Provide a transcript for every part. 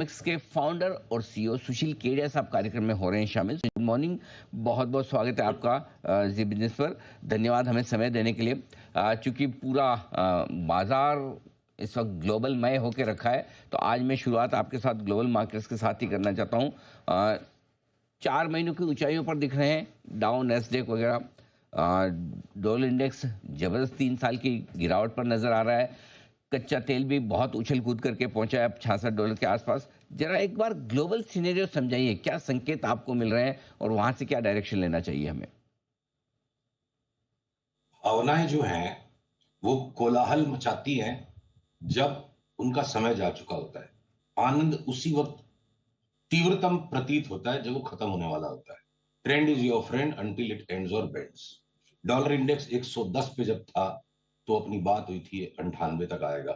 Mix के founder और CEO सुशील केडिया साहब कार्यक्रम में हो रहे हैं शामिल। गुड मॉर्निंग, बहुत बहुत स्वागत है आपका जी बिजनेस पर। धन्यवाद हमें समय देने के लिए। चूंकि पूरा बाजार इस वक्त ग्लोबल मय होकर रखा है, तो आज मैं शुरुआत आपके साथ ग्लोबल मार्केट्स के साथ ही करना चाहता हूँ। 4 महीनों की ऊंचाइयों पर दिख रहे हैं डाउ नेस्डेक वगैरह। डॉलर इंडेक्स जबरदस्त 3 साल की गिरावट पर नजर आ रहा है। कच्चा तेल भी बहुत उछल कूद करके पहुंचा है अब $66 के आसपास। जरा एक बार ग्लोबल सिनेरियो समझाइए, क्या संकेत आपको मिल रहे हैं और वहां से क्या डायरेक्शन लेना चाहिए हमें? भावनाएं जो हैं वो कोलाहल मचाती हैं जब उनका समय जा चुका होता है। आनंद उसी वक्त तीव्रतम प्रतीत होता है जब वो खत्म होने वाला होता है। Trend is your friend until it ends और बेंड्स। डॉलर इंडेक्स 110 पे जब था तो अपनी बात हुई थी 98 तक आएगा।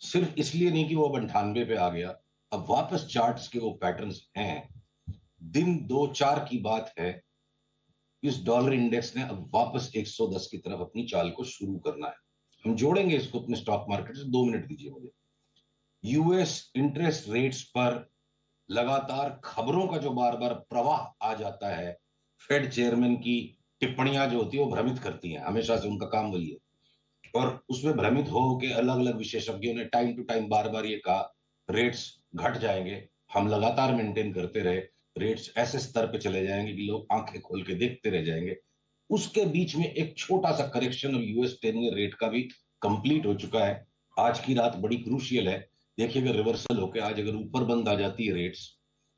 सिर्फ इसलिए नहीं कि वो अब 98 पे आ गया, अब वापस चार्ट्स के वो पैटर्न्स हैं। दिन 2-4 की बात है, इस डॉलर इंडेक्स ने अब वापस 110 की तरफ अपनी चाल को शुरू करना है। हम जोड़ेंगे इसको अपने स्टॉक मार्केट से। 2 मिनट दीजिए मुझे। यूएस इंटरेस्ट रेट्स पर लगातार खबरों का जो बार बार प्रवाह आ जाता है, फेड चेयरमैन की टिप्पणियां जो होती है वो भ्रमित करती हैं, हमेशा से उनका काम वही है। और उसमें भ्रमित हो के अलग अलग विशेषज्ञों ने टाइम टू टाइम बार बार ये कहा रेट्स घट जाएंगे। हम लगातार मेंटेन करते रहे, रेट्स ऐसे स्तर पे चले जाएंगे कि लोग आंखें खोल के देखते रह जाएंगे। उसके बीच में एक छोटा सा करेक्शन और यूएस 10 ईयर रेट का भी कंप्लीट हो चुका है। आज की रात बड़ी क्रूशियल है। देखिए अगर रिवर्सल होकर आज अगर ऊपर बंद आ जाती है रेट्स,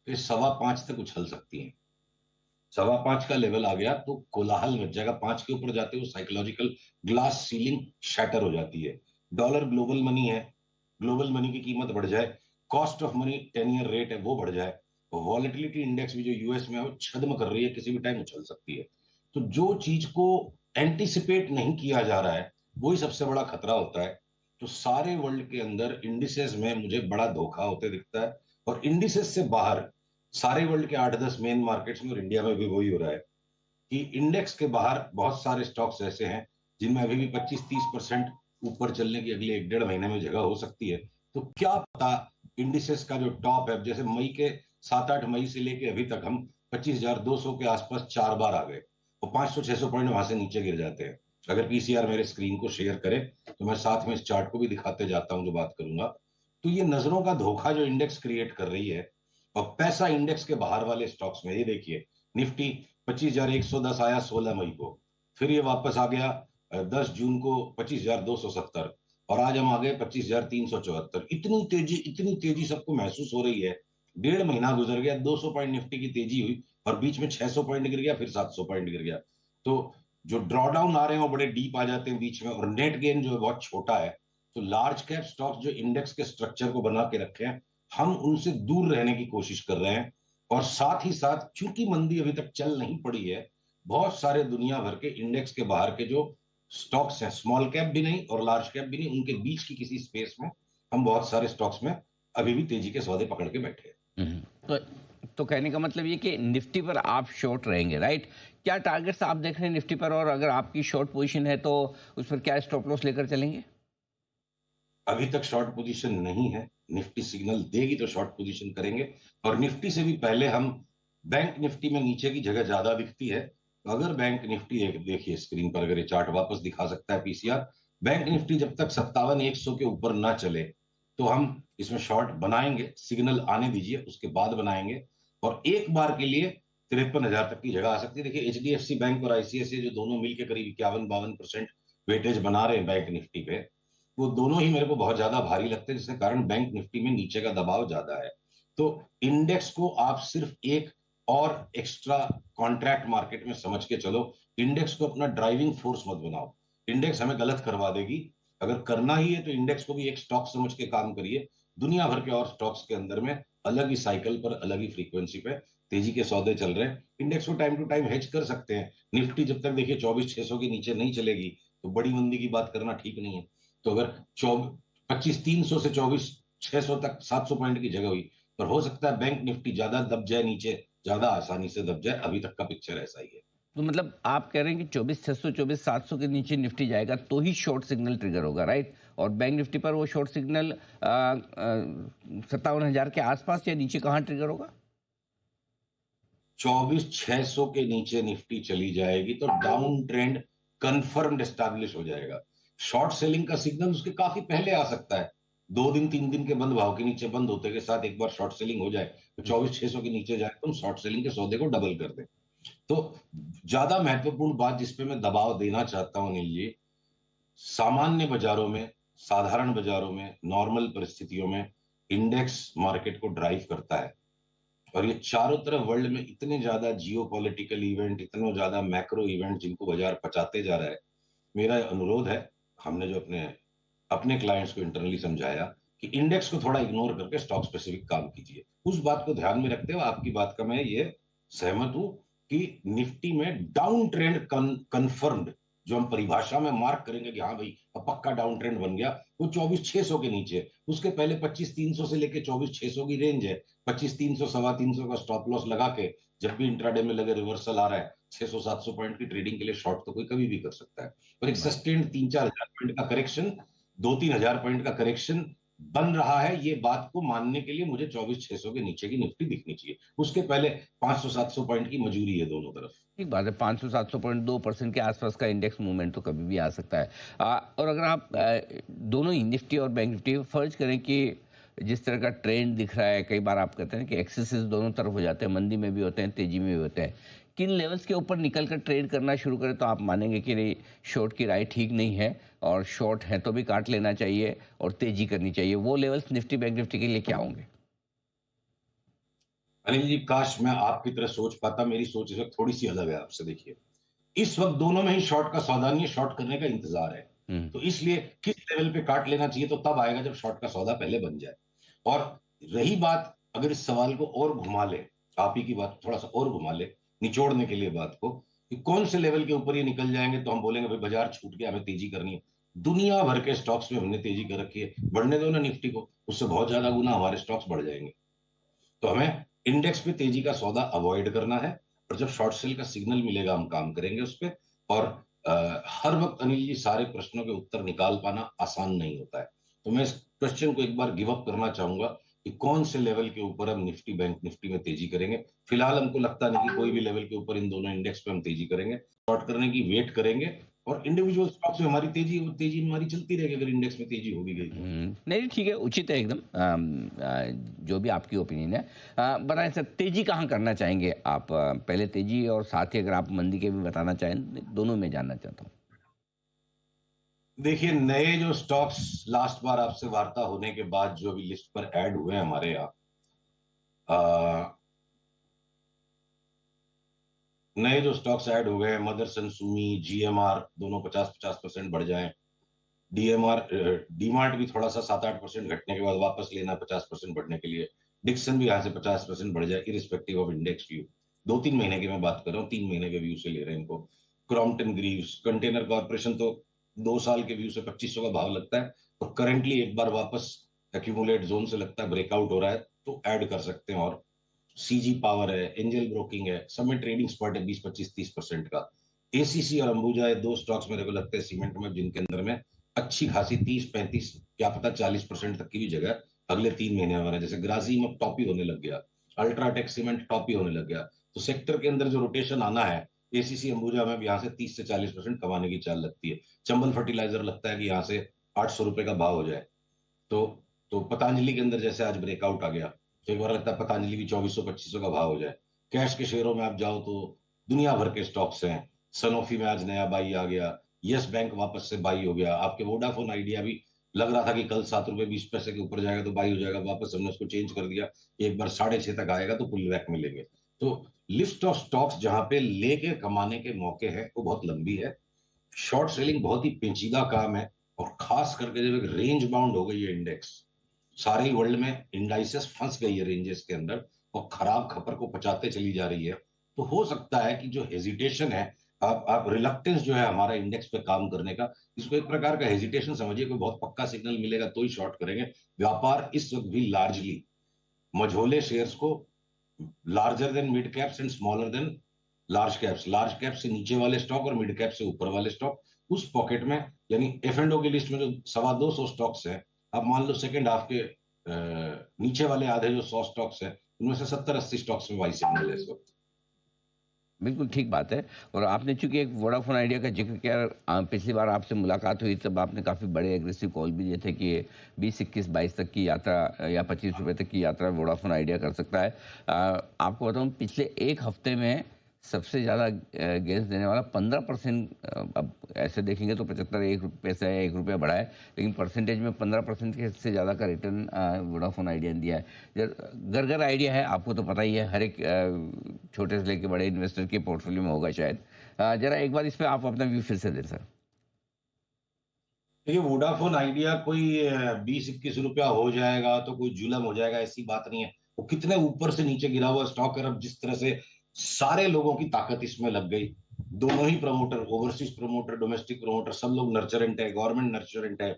तो ये 5.25 तक उछल सकती है। 5.25 का लेवल आ गया तो कोलाहल मच जाएगा। 5 के ऊपर जाते हो साइकोलॉजिकल ग्लास सीलिंग शैटर हो जाती है। डॉलर ग्लोबल मनी है, ग्लोबल मनी की कीमत बढ़ जाए, cost of money 10 year rate है वो बढ़ जाए, तो वॉलेटिलिटी इंडेक्स भी जो यूएस में है वो छद्म कर रही है, किसी भी टाइम उछल सकती है। तो जो चीज को एंटिसिपेट नहीं किया जा रहा है वही सबसे बड़ा खतरा होता है। तो सारे वर्ल्ड के अंदर इंडिसेस में मुझे बड़ा धोखा होते दिखता है। और इंडिसेस से बाहर सारे वर्ल्ड के 8-10 मेन मार्केट्स में और इंडिया में भी वही हो रहा है कि इंडेक्स के बाहर बहुत सारे स्टॉक्स ऐसे हैं जिनमें अभी भी 25-30% ऊपर चलने की अगले 1-1.5 महीने में जगह हो सकती है। तो क्या पता इंडिसेस का जो टॉप है, जैसे मई के 7-8 मई से लेके अभी तक हम 25,200 के आसपास 4 बार आ गए और 500-600 पॉइंट वहां से नीचे गिर जाते हैं। अगर पीसीआर मेरे स्क्रीन को शेयर करे तो मैं साथ में इस चार्ट को भी दिखाते जाता हूं जो बात करूंगा। तो ये नजरों का धोखा जो इंडेक्स क्रिएट कर रही है, और पैसा इंडेक्स के बाहर वाले स्टॉक्स में, ये देखिए निफ्टी 25,110 आया 16 मई को, फिर ये वापस आ गया 10 जून को 25,270, और आज हम आ गए 25,374। इतनी तेजी सबको महसूस हो रही है। 1.5 महीना गुजर गया, 200 पॉइंट निफ्टी की तेजी हुई और बीच में 600 पॉइंट गिर गया, फिर 700 पॉइंट गिर गया। तो जो ड्रॉडाउन आ रहे हैं वो बड़े डीप आ जाते हैं बीच में, और नेट गेन जो है बहुत छोटा है। तो लार्ज कैप स्टॉक्स जो इंडेक्स के स्ट्रक्चर को बना के रखे हैं, हम उनसे दूर रहने की कोशिश कर रहे हैं। और साथ ही साथ चूंकि मंदी अभी तक चल नहीं पड़ी है, बहुत सारे दुनिया भर के इंडेक्स के बाहर के जो स्टॉक्स हैं, स्मॉल कैप भी नहीं और लार्ज कैप भी नहीं, उनके बीच की किसी स्पेस में हम बहुत सारे स्टॉक्स में अभी भी तेजी के सौदे पकड़ के बैठे हैं। तो कहने का मतलब ये कि निफ्टी पर आप शॉर्ट रहेंगे, राइट? क्या टारगेट्स आप देख रहे हैं निफ्टी पर, और अगर आपकी शॉर्ट पोजीशन है तो उस पर क्या स्टॉप लॉस लेकर चलेंगे? अभी तक शॉर्ट पोजीशन नहीं है, निफ्टी सिग्नल देगी तो शॉर्ट पोजीशन करेंगे। और निफ्टी से भी पहले हम बैंक निफ्टी में नीचे की जगह ज्यादा दिखती है। तो अगर बैंक निफ्टी, एक देखिए स्क्रीन पर अगर ये चार्ट वापस दिखा सकता है पीसीआर, बैंक निफ्टी जब तक 57,100 के ऊपर ना चले तो हम इसमें शॉर्ट बनाएंगे। सिग्नल आने दीजिए उसके बाद बनाएंगे। और एक बार के लिए 53,000 तक की जगह आ सकती है। देखिए एचडीएफसी बैंक और आईसीआईसीआई जो दोनों मिलकर करीब 51-52% वेटेज बना रहे हैं बैंक निफ्टी पे, वो दोनों ही मेरे को बहुत ज्यादा भारी लगते हैं, जिसके कारण बैंक निफ्टी में नीचे का दबाव ज्यादा है। तो इंडेक्स को आप सिर्फ एक और एक्स्ट्रा कॉन्ट्रैक्ट मार्केट में समझ के चलो। इंडेक्स को अपना ड्राइविंग फोर्स मत बनाओ। इंडेक्स हमें गलत करवा देगी। अगर करना ही है तो इंडेक्स को भी एक स्टॉक समझ के काम करिए। दुनिया भर के और स्टॉक्स के अंदर में अलग ही साइकिल पर, अलग ही फ्रीक्वेंसी पे तेजी के सौदे चल रहे हैं। इंडेक्स को टाइम टू टाइम हेज कर सकते हैं। निफ्टी जब तक देखिए 24,600 के नीचे नहीं चलेगी तो बड़ी मंदी की बात करना ठीक नहीं है। तो अगर 25,300 से 24,600 तक 700 पॉइंट की जगह हुई, पर हो सकता है बैंक निफ्टी ज्यादा दब जाए नीचे, ज्यादा आसानी से दब जाए। अभी तक का पिक्चर ऐसा ही है। तो मतलब आप कह रहे हैं कि 24,600 24,700 के नीचे निफ्टी जाएगा तो ही शॉर्ट सिग्नल ट्रिगर होगा, राइट? और बैंक निफ्टी पर वो शॉर्ट सिग्नल 57,000 के आसपास या नीचे कहाँ ट्रिगर होगा? 24,600 के नीचे निफ्टी चली जाएगी तो डाउन ट्रेंड कंफर्म्ड एस्टैब्लिश हो जाएगा। शॉर्ट सेलिंग का सिग्नल उसके काफी पहले आ सकता है। 2 दिन 3 दिन के बंद भाव के नीचे बंद होते के साथ एक बार शॉर्ट सेलिंग हो जाए तो 24,600 के नीचे जाए तो हम शॉर्ट सेलिंग के सौदे को डबल कर दें। तो ज्यादा महत्वपूर्ण बात जिसपे मैं दबाव देना चाहता हूं अनिल जी, सामान्य बाजारों में, साधारण बाजारों में, नॉर्मल परिस्थितियों में इंडेक्स मार्केट को ड्राइव करता है। और ये चारों तरफ वर्ल्ड में इतने ज्यादा जियो पॉलिटिकल इवेंट, इतने ज्यादा मैक्रो इवेंट जिनको बाजार पचाते जा रहा है, मेरा अनुरोध है, हमने जो अपने अपने क्लाइंट्स को इंटरनली समझाया कि इंडेक्स को थोड़ा इग्नोर करके स्टॉक स्पेसिफिक काम कीजिए। उस बात को ध्यान में रखते हुए आपकी बात का मैं ये सहमत हूं कि निफ्टी में डाउन ट्रेंड कंफर्म्ड, जो हम परिभाषा में मार्क करेंगे कि हाँ भाई अब पक्का डाउन ट्रेंड बन गया, वो 24,600 के नीचे। उसके पहले 25,300 से लेके 24,600 की रेंज है। 25,300 3,250 का स्टॉप लॉस लगा के जब भी इंट्राडे में लगे रिवर्सल आ रहा है 600-700 पॉइंट की ट्रेडिंग के लिए शॉर्ट तो कोई कभी भी कर सकता है। और एक सस्टेन्ड 3-4 हजार पॉइंट का करेक्शन, 2-3 हजार पॉइंट का करेक्शन बन रहा है, ये बात को मानने के लिए मुझे 24,600 के नीचे की निफ्टी दिखनी चाहिए। उसके पहले 500-700 पॉइंट की मजूरी है दोनों तरफ। ठीक बात है, 500-700 पॉइंट 2% के आसपास का इंडेक्स मूवमेंट तो कभी भी आ सकता है। और अगर आप दोनों ही निफ्टी और बैंक निफ्टी फर्ज करें कि जिस तरह का ट्रेंड दिख रहा है, कई बार आप कहते हैं कि एक्सेसेस दोनों तरफ हो जाते हैं, मंदी में भी होते हैं, तेजी में भी होते हैं, किन लेवल्स के ऊपर निकल कर ट्रेड करना शुरू करें तो आप मानेंगे कि नहीं, शॉर्ट की राय ठीक नहीं है और शॉर्ट है तो भी काट लेना चाहिए और तेजी करनी चाहिए? वो लेवल्स निफ्टी बैंक निफ्टी के लिए क्या होंगे? अनिल जी, काश मैं आपकी तरह सोच पाता। मेरी सोच इस वक्त थोड़ी सी अलग है आपसे। देखिए, इस वक्त दोनों में ही शॉर्ट का सौदा नहीं है, शॉर्ट करने का इंतजार है। तो इसलिए किस लेवल पे काट लेना चाहिए तो तब आएगा जब शॉर्ट का सौदा पहले बन जाए। और रही बात, अगर इस सवाल को और घुमा ले, आप ही की बात थोड़ा सा और घुमा ले, निचोड़ने के लिए बात को, कि कौन से लेवल के ऊपर ये निकल जाएंगे तो हम बोलेंगे भाई बाजार छूट गया, हमें तेजी करनी है। दुनिया भर के स्टॉक्स में हमने तेजी कर रखी है, बढ़ने दो ना निफ्टी को, उससे बहुत ज्यादा गुना हमारे स्टॉक्स बढ़ जाएंगे। तो हमें इंडेक्स पे तेजी का सौदा अवॉइड करना है और जब शॉर्ट सेल का सिग्नल मिलेगा हम काम करेंगे उस पर। और हर वक्त अनिल जी सारे प्रश्नों के उत्तर निकाल पाना आसान नहीं होता है। तो मैं इस क्वेश्चन को एक बार गिव अप करना चाहूंगा कि कौन से लेवल के ऊपर हम निफ्टी बैंक निफ्टी में तेजी करेंगे। फिलहाल हमको लगता नहीं कि कोई भी लेवल के ऊपर इन दोनों इंडेक्स पे हम तेजी करेंगे। शॉर्ट करने की वेट करेंगे और इंडिविजुअल स्टॉक्स में हमारी तेजी हमारी चलती रहेगी अगर इंडेक्स में तेजी हो भी गई तो। नहीं, ठीक है, उचित है एकदम। जो भी आपकी ओपिनियन है, बताएं सर, तेजी कहाँ करना चाहेंगे आप? पहले तेजी और साथ ही अगर आप मंदी के भी बताना चाहें, दोनों में जानना चाहता हूँ। देखिए, नए जो स्टॉक्स लास्ट बार आपसे वार्ता होने के बाद जो अभी लिस्ट पर ऐड हुए हैं हमारे यहाँ, नए जो स्टॉक्स ऐड हो गए हैं, मदरसन, सुमी, जीएमआर, दोनों 50-50% बढ़ जाएं। डीएमआर, डीमार्ट भी थोड़ा सा 7-8% घटने के बाद वापस लेना 50% बढ़ने के लिए। डिक्सन भी यहाँ से 50% बढ़ जाए इरिस्पेक्टिव ऑफ इंडेक्स व्यू। 2-3 महीने की मैं बात कर रहा हूँ, 3 महीने के व्यू से ले रहे हैं इनको। क्रॉम्पटन ग्रीव्स, कंटेनर कॉर्पोरेशन तो 2 साल के व्यू से 2500 का भाव लगता है और करंटली एक बार वापस एक्यूमुलेट जोन से लगता है ब्रेकआउट हो रहा है तो ऐड कर सकते हैं। और सीजी पावर है, एंजल ब्रोकिंग है, सब में ट्रेडिंग स्पॉट है 20-25-30% का। एसीसी और अंबुजा, दो स्टॉक्स मेरे को लगता है सीमेंट में जिनके अंदर में अच्छी खासी 30-35, क्या पता 40% तक की भी जगह अगले 3 महीने में है। जैसे ग्राजीम अब टॉप ही होने लग गया, अल्ट्राटेक सीमेंट टॉप ही होने लग गया। तो सेक्टर के अंदर जो रोटेशन आना है, एसीसी अंबुजा में यहाँ से 30 से 40% कमाने की चाल लगती है। चंबल फर्टिलाइजर लगता है कि यहाँ से 800 रुपए का भाव हो जाए। तो पतंजलि के अंदर जैसे आज ब्रेकआउट आ गया तो एक बार लगता है पतंजलि भी 2400-2500 का भाव हो जाए। कैश के शेयरों में आप जाओ तो दुनिया भर के स्टॉक्स हैं। सनोफी में आज नया बाई आ गया, यस बैंक वापस से बाई हो गया। आपके वोडाफोन आइडिया भी लग रहा था कि कल 7 रुपए 20 पैसे के ऊपर जाएगा तो बाई हो जाएगा, वापस हमने उसको चेंज कर दिया, एक बार 6.5 तक आएगा तो पुल बैक मिलेंगे। तो लिस्ट ऑफ स्टॉक्स जहां पे लेके कमाने के मौके हैं वो बहुत लंबी है। शॉर्ट सेलिंग बहुत ही पेचीदा काम है और खास करके जब एक रेंज बाउंड हो गई है इंडेक्स, सारे वर्ल्ड में इंडाइसेस फंस गई है रेंजेस के अंदर और खराब खपर को पचाते चली जा रही है, तो हो सकता है कि जो हेजिटेशन है, आप रिलक्टेंस जो है हमारा इंडेक्स पे काम करने का, इसको एक प्रकार का हेजिटेशन समझिए। कोई बहुत पक्का सिग्नल मिलेगा तो ही शॉर्ट करेंगे। व्यापार इस वक्त भी लार्जली मझोले शेयर्स को, larger than mid caps and smaller than large caps, large cap से नीचे वाले स्टॉक और मिड कैप से ऊपर वाले स्टॉक, उस पॉकेट में, यानी F&O की लिस्ट में जो 250 स्टॉक्स है, आप मान लो सेकंड हाफ के नीचे वाले आधे जो 100 स्टॉक्स है, उनमें से 70-80 स्टॉक्स में बाई सिग्नल है इस वक्त। बिल्कुल ठीक बात है। और आपने चूंकि एक वोडाफोन आइडिया का जिक्र किया, पिछली बार आपसे मुलाकात हुई तब आपने काफ़ी बड़े एग्रेसिव कॉल भी दिए थे कि ये 20, 21, 22 तक की यात्रा या 25 रुपए तक की यात्रा वोडाफोन आइडिया कर सकता है। आपको बताऊं, पिछले एक हफ्ते में सबसे ज़्यादा गेंस देने वाला 15%, अब ऐसे देखेंगे तो 75 एक पैसा है, 1 रुपया बढ़ा है, लेकिन परसेंटेज में 15% के से ज़्यादा का रिटर्न वोडाफोन आइडिया ने दिया है। गरगर आइडिया है, आपको तो पता ही है, हर एक छोटे से लेके बड़े इन्वेस्टर के पोर्टफोलियो में होगा शायद। जरा एक बार इस पे आप अपना व्यू फिर से दें सर। देखिए, वोडाफोन आइडिया कोई 20-21 रुपया हो जाएगा तो कोई जुलम हो जाएगा, ऐसी बात नहीं है। वो कितने ऊपर से नीचे गिरा हुआ स्टॉक है, अब जिस तरह से सारे लोगों की ताकत इसमें लग गई, दोनों ही promoter, overseas promoter, domestic promoter, सब लोग नर्चरेंट है, गवर्नमेंट नर्चरेंट है,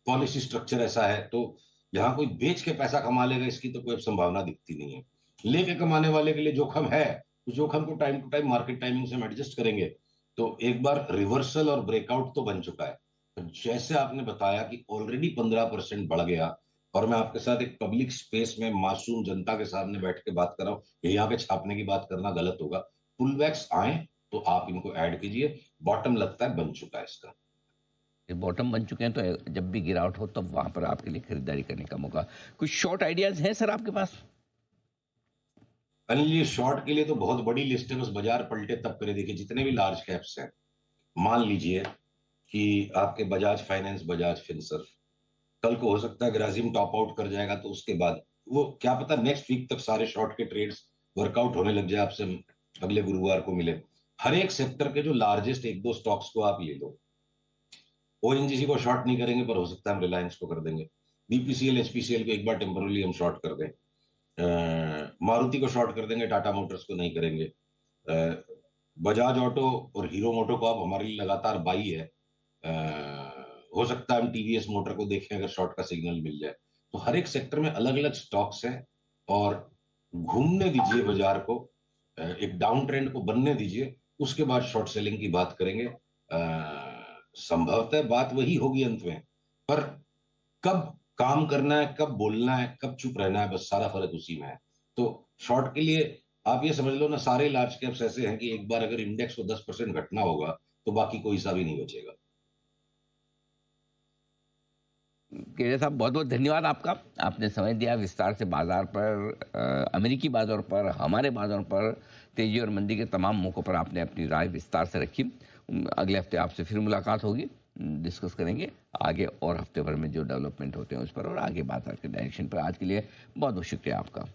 पॉलिसी स्ट्रक्चर ऐसा है, तो यहाँ कोई बेच के पैसा कमा लेगा इसकी तो कोई संभावना दिखती नहीं है। लेके कमाने वाले के लिए जोखिम है, उस जोखिम को time to time market timing से हम एडजस्ट करेंगे। तो एक बार रिवर्सल और ब्रेकआउट तो बन चुका है। जैसे आपने बताया कि ऑलरेडी 15% बढ़ गया, और मैं आपके साथ एक पब्लिक स्पेस में मासूम जनता के सामने बैठ के बात कर रहा हूँ, ये यहाँ पे छापने की बात करना गलत होगा। पुलबैक्स आए तो आप इनको ऐड कीजिए, बॉटम लगता है बन चुका है इसका। बॉटम बन चुके हैं तो जब भी गिरावट हो तब वहां पर आपके लिए खरीदारी करने का मौका। कुछ शॉर्ट आइडियाज हैं सर आपके पास? अनिल जी, शॉर्ट के लिए तो बहुत बड़ी लिस्ट है, बस बाजार पलटे तब करे। देखिए, जितने भी लार्ज कैप्स हैं, मान लीजिए कि आपके बजाज फाइनेंस, बजाज फिनसर्व, कल को हो सकता है ग्राजिम टॉप आउट कर जाएगा, तो उसके बाद वो क्या पता नेक्स्ट वीक तक सारे शॉर्ट के ट्रेड्स वर्कआउट होने लग जाए, आपसे अगले गुरुवार को मिले। हर एक सेक्टर के जो लार्जेस्ट 1-2 स्टॉक्स को आप ले लो। ओएनजीसी को शॉर्ट नहीं करेंगे, पर हो सकता है हम रिलायंस को कर देंगे। बीपीसीएल, एचपीसीएल को एक बार टेम्पोरली हम शॉर्ट कर दें। मारुति को शॉर्ट कर देंगे, टाटा मोटर्स को नहीं करेंगे। बजाज ऑटो और हीरो मोटो को अब हमारे लिए लगातार बाई है। हो सकता है हम टीवीएस मोटर को देखें अगर शॉर्ट का सिग्नल मिल जाए। तो हर एक सेक्टर में अलग अलग स्टॉक्स हैं, और घूमने दीजिए बाजार को, एक डाउन ट्रेंड को बनने दीजिए, उसके बाद शॉर्ट सेलिंग की बात करेंगे। संभवतः बात वही होगी अंत में, पर कब काम करना है, कब बोलना है, कब चुप रहना है, बस सारा फर्क उसी में है। तो शॉर्ट के लिए आप ये समझ लो ना, सारे लार्ज कैप्स ऐसे हैं कि एक बार अगर इंडेक्स को 10% घटना होगा तो बाकी कोई हिसाब ही नहीं बचेगा। केडिया साहब, बहुत बहुत धन्यवाद आपका। आपने समय दिया विस्तार से बाजार पर, अमेरिकी बाजार पर, हमारे बाजार पर तेजी और मंदी के तमाम मौकों पर आपने अपनी राय विस्तार से रखी। अगले हफ्ते आपसे फिर मुलाकात होगी, डिस्कस करेंगे आगे और हफ्ते भर में जो डेवलपमेंट होते हैं उस पर, और आगे बाजार के डायरेक्शन पर। आज के लिए बहुत बहुत शुक्रिया आपका।